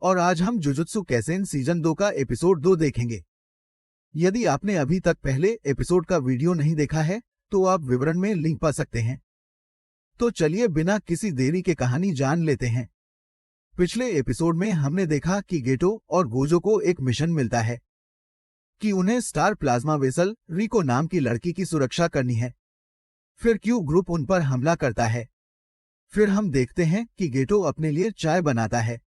और आज हम जुजुत्सु कैसेन सीजन 2 का एपिसोड 2 देखेंगे। यदि आपने अभी तक पहले एपिसोड का वीडियो नहीं देखा है तो आप विवरण में लिंक पा सकते हैं। तो चलिए बिना किसी देरी के कहानी जान लेते हैं। पिछले एपिसोड में हमने देखा कि गेटो और गोजो को एक मिशन मिलता है कि उन्हें स्टार प्लाज्मा वेसल रिको नाम की लड़की की सुरक्षा करनी है। फिर क्यू ग्रुप उन पर हमला करता है। फिर हम देखते हैं कि गेटो अपने लिए चाय बनाता है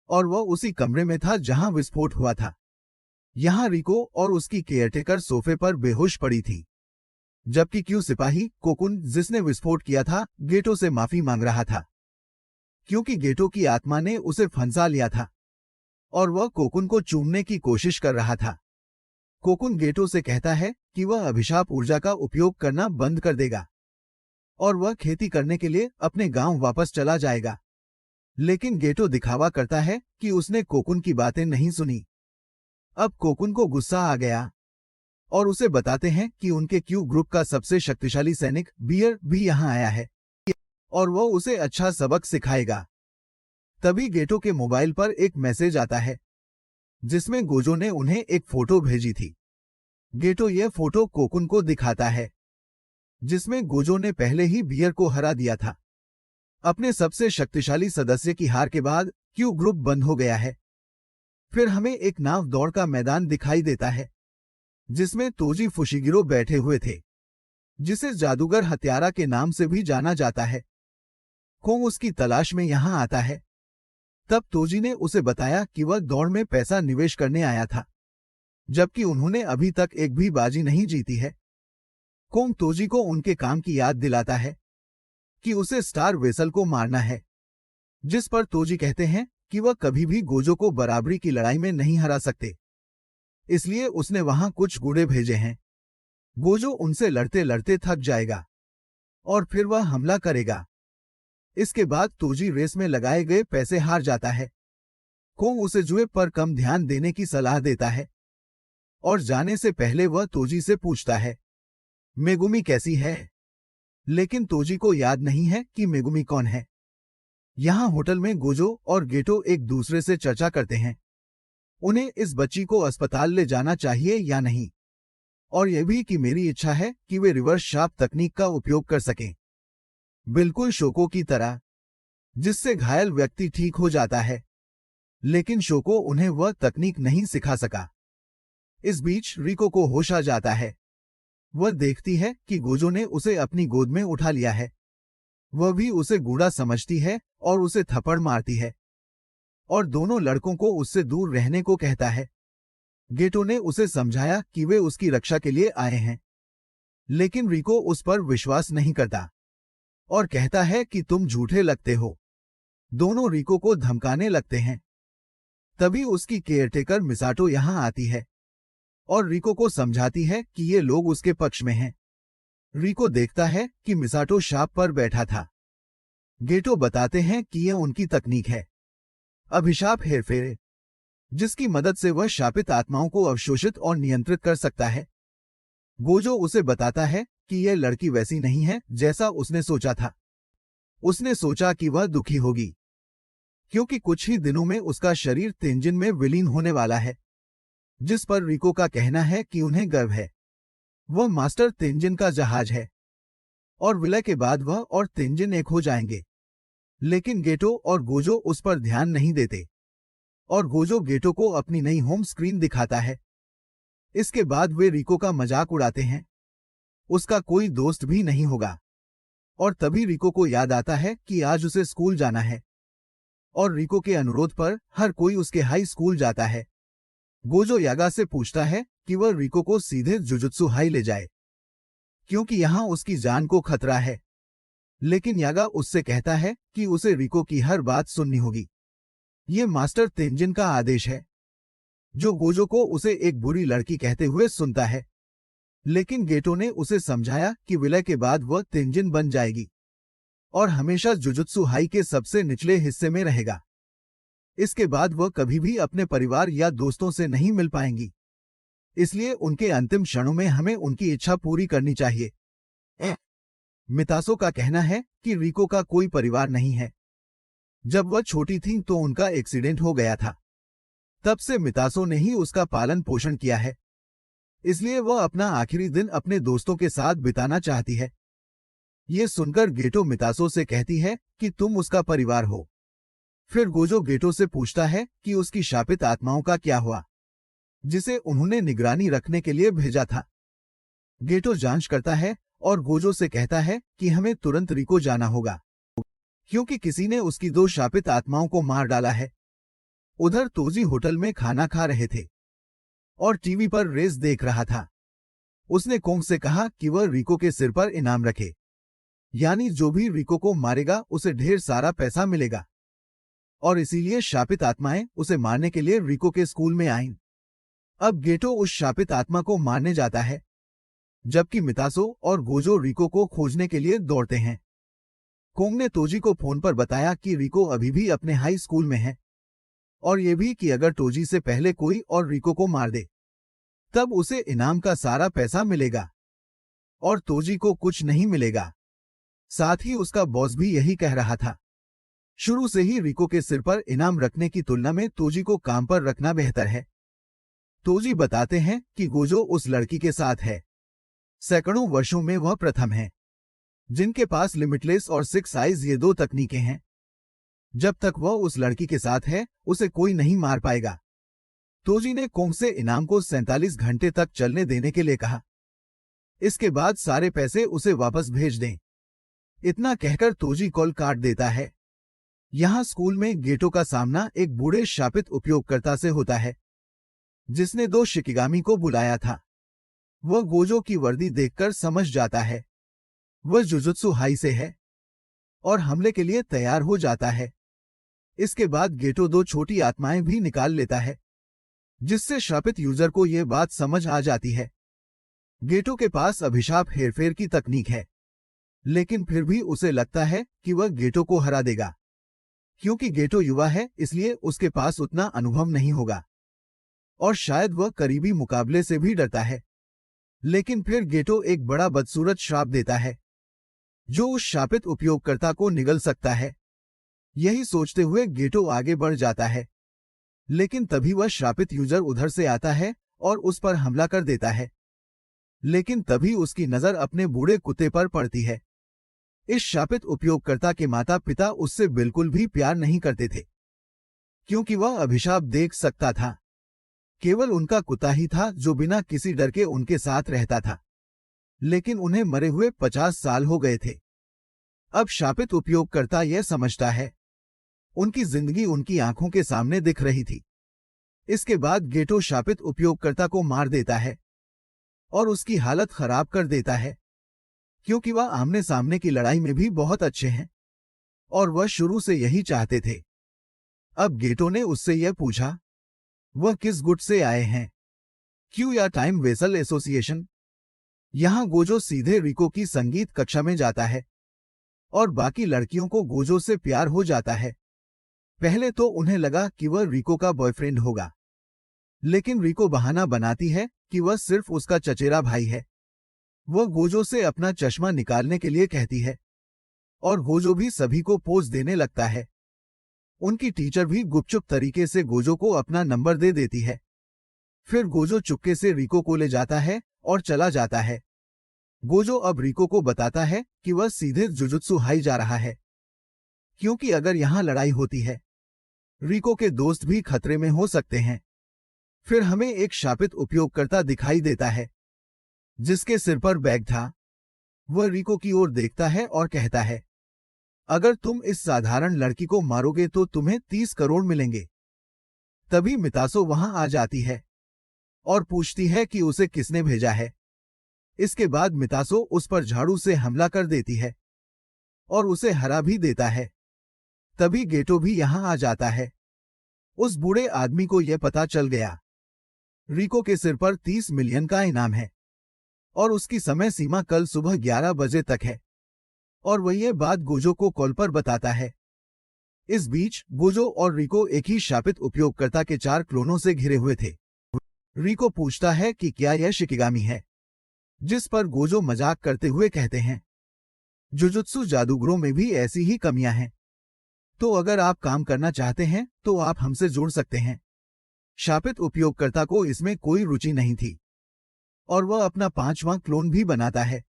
और वह उसी कमरे में था जहां विस्फोट हुआ था। यहां रिको और उसकी केयरटेकर सोफे पर बेहोश पड़ी थी, जबकि क्यू सिपाही कोकुन जिसने विस्फोट किया था गेटो से माफी मांग रहा था क्योंकि गेटो की आत्मा ने उसे फंसा लिया था और वह कोकुन को चूमने की कोशिश कर रहा था। कोकुन गेटो से कहता है कि वह अभिशाप ऊर्जा का उपयोग करना बंद कर देगा और वह खेती करने के लिए अपने गांव वापस चला जाएगा। लेकिन गेटो दिखावा करता है कि उसने कोकुन की बातें नहीं सुनी। अब कोकुन को गुस्सा आ गया और उसे बताते हैं कि उनके क्यू ग्रुप का सबसे शक्तिशाली सैनिक बियर भी यहां आया है और वह उसे अच्छा सबक सिखाएगा। तभी गेटो के मोबाइल पर एक मैसेज आता है जिसमें गोजो ने उन्हें एक फोटो भेजी थी। गेटो यह फोटो कोकुन को दिखाता है जिसमें गोजो ने पहले ही बियर को हरा दिया था। अपने सबसे शक्तिशाली सदस्य की हार के बाद क्यू ग्रुप बंद हो गया है। फिर हमें एक नाव दौड़ का मैदान दिखाई देता है जिसमें तोजी फुशिगिरो बैठे हुए थे, जिसे जादूगर हत्यारा के नाम से भी जाना जाता है। कोंग उसकी तलाश में यहां आता है। तब तोजी ने उसे बताया कि वह दौड़ में पैसा निवेश करने आया था, जबकि उन्होंने अभी तक एक भी बाजी नहीं जीती है। कोंग तोजी को उनके काम की याद दिलाता है कि उसे स्टार वेसल को मारना है, जिस पर तोजी कहते हैं कि वह कभी भी गोजो को बराबरी की लड़ाई में नहीं हरा सकते, इसलिए उसने वहां कुछ गुड़े भेजे हैं। गोजो उनसे लड़ते लड़ते थक जाएगा और फिर वह हमला करेगा। इसके बाद तोजी रेस में लगाए गए पैसे हार जाता है। कोंग उसे जुए पर कम ध्यान देने की सलाह देता है और जाने से पहले वह तोजी से पूछता है मेगुमी कैसी है, लेकिन तोजी को याद नहीं है कि मेगुमी कौन है। यहां होटल में गोजो और गेटो एक दूसरे से चर्चा करते हैं। उन्हें इस बच्ची को अस्पताल ले जाना चाहिए या नहीं, और यह भी कि मेरी इच्छा है कि वे रिवर्स शार्प तकनीक का उपयोग कर सकें, बिल्कुल शोको की तरह, जिससे घायल व्यक्ति ठीक हो जाता है। लेकिन शोको उन्हें वह तकनीक नहीं सिखा सका। इस बीच रिको को होश आ जाता है। वह देखती है कि गोजो ने उसे अपनी गोद में उठा लिया है। वह भी उसे गूढ़ा समझती है और उसे थप्पड़ मारती है और दोनों लड़कों को उससे दूर रहने को कहता है। गेटो ने उसे समझाया कि वे उसकी रक्षा के लिए आए हैं, लेकिन रिको उस पर विश्वास नहीं करता और कहता है कि तुम झूठे लगते हो। दोनों रिको को धमकाने लगते हैं। तभी उसकी केयरटेकर मिसाटो यहां आती है और रिको को समझाती है कि ये लोग उसके पक्ष में हैं। रिको देखता है कि मिसाटो शाप पर बैठा था। गेटो बताते हैं कि यह उनकी तकनीक है, अभिशाप हेरफेर, जिसकी मदद से वह शापित आत्माओं को अवशोषित और नियंत्रित कर सकता है। गोजो उसे बताता है कि यह लड़की वैसी नहीं है जैसा उसने सोचा था। उसने सोचा कि वह दुखी होगी क्योंकि कुछ ही दिनों में उसका शरीर तेंजिन में विलीन होने वाला है, जिस पर रिको का कहना है कि उन्हें गर्व है। वह मास्टर तेंजिन का जहाज है और विलय के बाद वह और तेंजिन एक हो जाएंगे। लेकिन गेटो और गोजो उस पर ध्यान नहीं देते और गोजो गेटो को अपनी नई होम स्क्रीन दिखाता है। इसके बाद वे रिको का मजाक उड़ाते हैं। उसका कोई दोस्त भी नहीं होगा और तभी रिको को याद आता है कि आज उसे स्कूल जाना है और रिको के अनुरोध पर हर कोई उसके हाई स्कूल जाता है। गोजो यागा से पूछता है कि वह रिको को सीधे जुजुत्सु हाई ले जाए क्योंकि यहां उसकी जान को खतरा है, लेकिन यागा उससे कहता है कि उसे रिको की हर बात सुननी होगी। ये मास्टर तेंजिन का आदेश है, जो गोजो को उसे एक बुरी लड़की कहते हुए सुनता है। लेकिन गेटो ने उसे समझाया कि विलय के बाद वह तेंजिन बन जाएगी और हमेशा जुजुत्सु हाई के सबसे निचले हिस्से में रहेगा। इसके बाद वह कभी भी अपने परिवार या दोस्तों से नहीं मिल पाएंगी, इसलिए उनके अंतिम क्षणों में हमें उनकी इच्छा पूरी करनी चाहिए। मितासो का कहना है कि रिको का कोई परिवार नहीं है, जब वह छोटी थी तो उनका एक्सीडेंट हो गया था। तब से मितासो ने ही उसका पालन पोषण किया है, इसलिए वह अपना आखिरी दिन अपने दोस्तों के साथ बिताना चाहती है। ये सुनकर गेटो मितासो से कहती है कि तुम उसका परिवार हो। फिर गोजो गेटो से पूछता है कि उसकी शापित आत्माओं का क्या हुआ, जिसे उन्होंने निगरानी रखने के लिए भेजा था। गेटो जांच करता है और गोजो से कहता है कि हमें तुरंत रिको जाना होगा, क्योंकि किसी ने उसकी 2 शापित आत्माओं को मार डाला है। उधर तोजी होटल में खाना खा रहे थे और टीवी पर रेस देख रहा था। उसने कोंग से कहा कि वह रिको के सिर पर इनाम रखे, यानी जो भी रिको को मारेगा उसे ढेर सारा पैसा मिलेगा, और इसीलिए शापित आत्माएं उसे मारने के लिए रिको के स्कूल में आईं। अब गेटो उस शापित आत्मा को मारने जाता है, जबकि मितासो और गोजो रिको को खोजने के लिए दौड़ते हैं। कोंग ने तोजी को फोन पर बताया कि रिको अभी भी अपने हाई स्कूल में है, और ये भी कि अगर तोजी से पहले कोई और रिको को मार दे तब उसे इनाम का सारा पैसा मिलेगा और तोजी को कुछ नहीं मिलेगा। साथ ही उसका बॉस भी यही कह रहा था। शुरू से ही रिको के सिर पर इनाम रखने की तुलना में तोजी को काम पर रखना बेहतर है। तोजी बताते हैं कि गोजो उस लड़की के साथ है। सैकड़ों वर्षों में वह प्रथम है जिनके पास लिमिटलेस और 6 आइज ये 2 तकनीकें हैं। जब तक वह उस लड़की के साथ है उसे कोई नहीं मार पाएगा। तोजी ने कोंग से इनाम को 47 घंटे तक चलने देने के लिए कहा। इसके बाद सारे पैसे उसे वापस भेज दें। इतना कहकर तोजी कॉल काट देता है। यहां स्कूल में गेटो का सामना एक बूढ़े शापित उपयोगकर्ता से होता है, जिसने 2 शिकिगामी को बुलाया था। वह गोजो की वर्दी देखकर समझ जाता है वह जुजुत्सु हाई से है और हमले के लिए तैयार हो जाता है। इसके बाद गेटो 2 छोटी आत्माएं भी निकाल लेता है, जिससे शापित यूजर को यह बात समझ आ जाती है। गेटो के पास अभिशाप हेरफेर की तकनीक है, लेकिन फिर भी उसे लगता है कि वह गेटो को हरा देगा। क्योंकि गेटो युवा है इसलिए उसके पास उतना अनुभव नहीं होगा और शायद वह करीबी मुकाबले से भी डरता है। लेकिन फिर गेटो एक बड़ा बदसूरत श्राप देता है जो उस शापित उपयोगकर्ता को निगल सकता है। यही सोचते हुए गेटो आगे बढ़ जाता है, लेकिन तभी वह शापित यूजर उधर से आता है और उस पर हमला कर देता है। लेकिन तभी उसकी नजर अपने बूढ़े कुत्ते पर पड़ती है। इस शापित उपयोगकर्ता के माता पिता उससे बिल्कुल भी प्यार नहीं करते थे, क्योंकि वह अभिशाप देख सकता था। केवल उनका कुत्ता ही था जो बिना किसी डर के उनके साथ रहता था, लेकिन उन्हें मरे हुए 50 साल हो गए थे। अब शापित उपयोगकर्ता यह समझता है उनकी जिंदगी उनकी आंखों के सामने दिख रही थी। इसके बाद गेटो शापित उपयोगकर्ता को मार देता है और उसकी हालत खराब कर देता है, क्योंकि वह आमने सामने की लड़ाई में भी बहुत अच्छे हैं और वह शुरू से यही चाहते थे। अब गेटो ने उससे यह पूछा वह किस गुट से आए हैं, क्यों या टाइम वेसल एसोसिएशन। यहां गोजो सीधे रिको की संगीत कक्षा में जाता है और बाकी लड़कियों को गोजो से प्यार हो जाता है। पहले तो उन्हें लगा कि वह रिको का बॉयफ्रेंड होगा, लेकिन रिको बहाना बनाती है कि वह सिर्फ उसका चचेरा भाई है। वह गोजो से अपना चश्मा निकालने के लिए कहती है और गोजो भी सभी को पोज देने लगता है। उनकी टीचर भी गुपचुप तरीके से गोजो को अपना नंबर दे देती है। फिर गोजो चुपके से रिको को ले जाता है और चला जाता है। गोजो अब रिको को बताता है कि वह सीधे जुजुत्सु हाई जा रहा है, क्योंकि अगर यहां लड़ाई होती है रिको के दोस्त भी खतरे में हो सकते हैं। फिर हमें एक शापित उपयोगकर्ता दिखाई देता है जिसके सिर पर बैग था। वह रिको की ओर देखता है और कहता है अगर तुम इस साधारण लड़की को मारोगे तो तुम्हें 30 करोड़ मिलेंगे। तभी मितासो वहां आ जाती है और पूछती है कि उसे किसने भेजा है। इसके बाद मितासो उस पर झाड़ू से हमला कर देती है और उसे हरा भी देता है। तभी गेटो भी यहां आ जाता है। उस बूढ़े आदमी को यह पता चल गया रिको के सिर पर 30 मिलियन का इनाम है और उसकी समय सीमा कल सुबह 11 बजे तक है, और वह यह बात गोजो को कॉल पर बताता है। इस बीच गोजो और रिको एक ही शापित उपयोगकर्ता के 4 क्लोनों से घिरे हुए थे। रिको पूछता है कि क्या यह शिकिगामी है, जिस पर गोजो मजाक करते हुए कहते हैं जुजुत्सु जादूगरों में भी ऐसी ही कमियां हैं। तो अगर आप काम करना चाहते हैं तो आप हमसे जुड़ सकते हैं। शापित उपयोगकर्ता को इसमें कोई रुचि नहीं थी और वह अपना 5वां क्लोन भी बनाता है।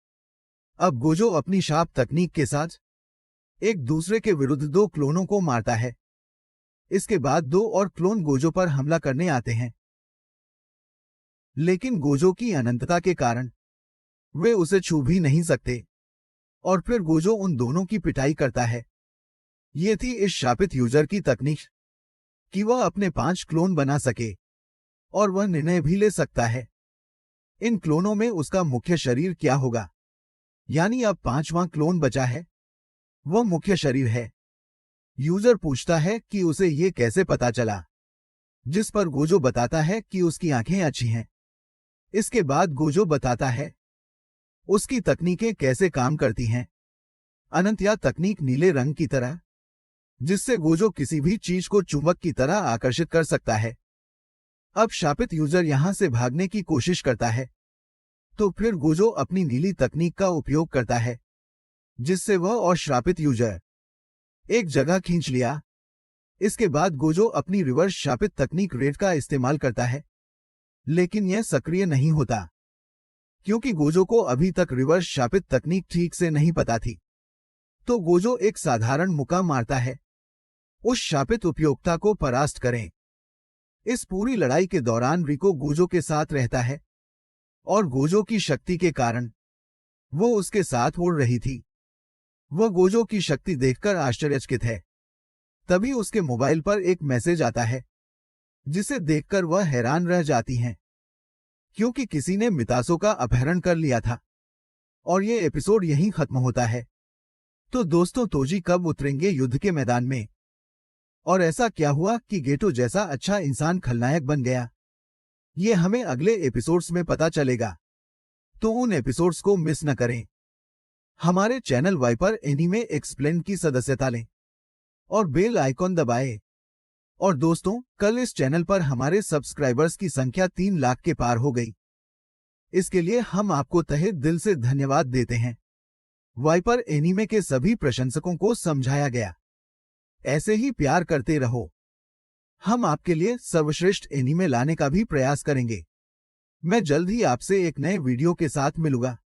अब गोजो अपनी शाप तकनीक के साथ एक दूसरे के विरुद्ध 2 क्लोनों को मारता है। इसके बाद 2 और क्लोन गोजो पर हमला करने आते हैं, लेकिन गोजो की अनंतता के कारण वे उसे छू भी नहीं सकते और फिर गोजो उन दोनों की पिटाई करता है। ये थी इस शापित यूजर की तकनीक कि वह अपने 5 क्लोन बना सके और वह निर्णय भी ले सकता है इन क्लोनों में उसका मुख्य शरीर क्या होगा। यानी अब 5वां क्लोन बचा है, वह मुख्य शरीर है। यूजर पूछता है कि उसे ये कैसे पता चला, जिस पर गोजो बताता है कि उसकी आंखें अच्छी हैं। इसके बाद गोजो बताता है उसकी तकनीकें कैसे काम करती हैं। अनंत या तकनीक नीले रंग की तरह, जिससे गोजो किसी भी चीज को चुंबक की तरह आकर्षित कर सकता है। अब शापित यूजर यहां से भागने की कोशिश करता है, तो फिर गोजो अपनी नीली तकनीक का उपयोग करता है, जिससे वह और शापित यूजर एक जगह खींच लिया। इसके बाद गोजो अपनी रिवर्स शापित तकनीक रेड का इस्तेमाल करता है, लेकिन यह सक्रिय नहीं होता क्योंकि गोजो को अभी तक रिवर्स शापित तकनीक ठीक से नहीं पता थी। तो गोजो एक साधारण मुक्का मारता है उस शापित उपयोक्ता को परास्त करें। इस पूरी लड़ाई के दौरान रिको गोजो के साथ रहता है और गोजो की शक्ति के कारण वो उसके साथ उड़ रही थी। वह गोजो की शक्ति देखकर आश्चर्यचकित है। तभी उसके मोबाइल पर एक मैसेज आता है, जिसे देखकर वह हैरान रह जाती हैं, क्योंकि किसी ने मितासो का अपहरण कर लिया था। और ये एपिसोड यहीं खत्म होता है। तो दोस्तों, तोजी कब उतरेंगे युद्ध के मैदान में? और ऐसा क्या हुआ कि गेटो जैसा अच्छा इंसान खलनायक बन गया? ये हमें अगले एपिसोड्स में पता चलेगा, तो उन एपिसोड्स को मिस न करें। हमारे चैनल वाइपर एनीमे एक्सप्लेन की सदस्यता लें और बेल आइकॉन दबाएं। और दोस्तों, कल इस चैनल पर हमारे सब्सक्राइबर्स की संख्या 3 लाख के पार हो गई। इसके लिए हम आपको तहे दिल से धन्यवाद देते हैं। वाइपर एनीमे के सभी प्रशंसकों को समझाया गया, ऐसे ही प्यार करते रहो। हम आपके लिए सर्वश्रेष्ठ एनीमे लाने का भी प्रयास करेंगे। मैं जल्द ही आपसे एक नए वीडियो के साथ मिलूंगा।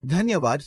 धन्यवाद।